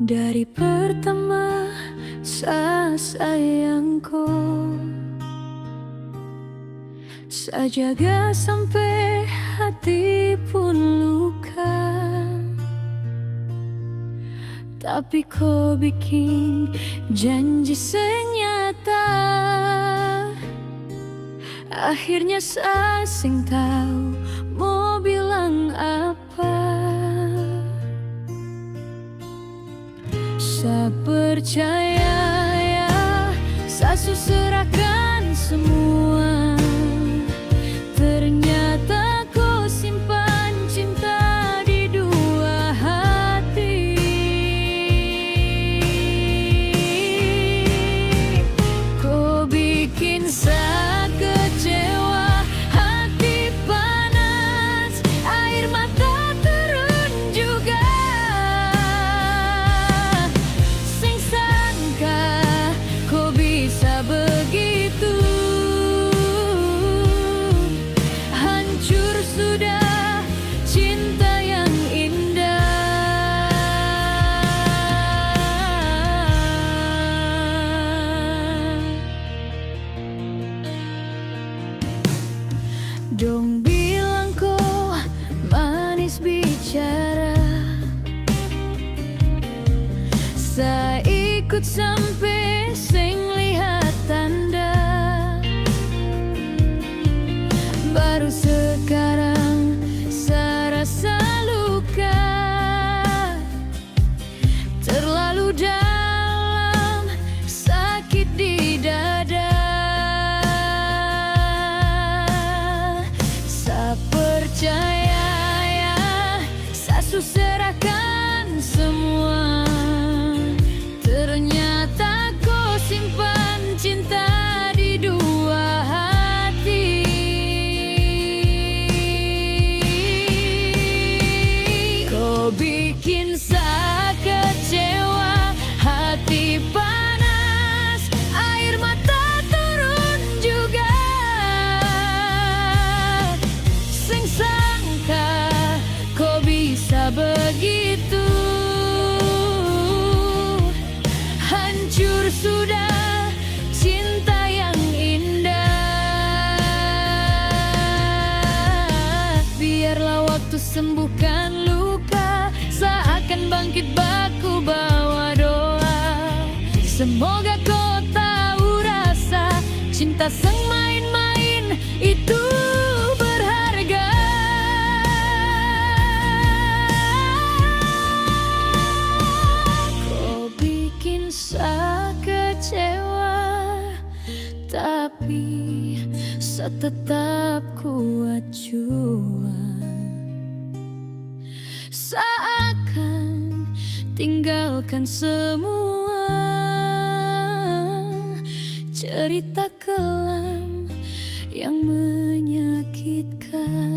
Dari pertama saat sayangku, saya jaga sampai hati pun luka. Tapi kau bikin janji senyata, akhirnya saya sing tahu mau bilang apa. Saya percaya ya, saya serahkan semua. Ternyata kau simpan cinta di dua hati. Kau bikin saya kecewa, hati panas, air mata turun juga. Sing sangka kau bisa begitu. Hancur sudah cinta yang indah. Dong bilang kau manis bicara, saya ikut sampai sing lihat tanda. Baru sekarang saya rasa luka terlalu dalam, sakit di dada. Saya percaya ya, saya serahkan semua. Ternyata kau simpan cinta di dua hati. Kau bikin saya kecewa, hati panas, air mata turun juga. Sing sangka kau bisa begitu. Hancur sudah cinta yang indah. Biarlah waktu sembuhkan luka, seakan bangkit baku bawa doa. Semoga kau tahu rasa cinta sang main-main itu berharga. Kau bikin saya kecewa, tapi saya tetap kuat jua. Seakan tinggalkan semua cerita kelam yang menyakitkan.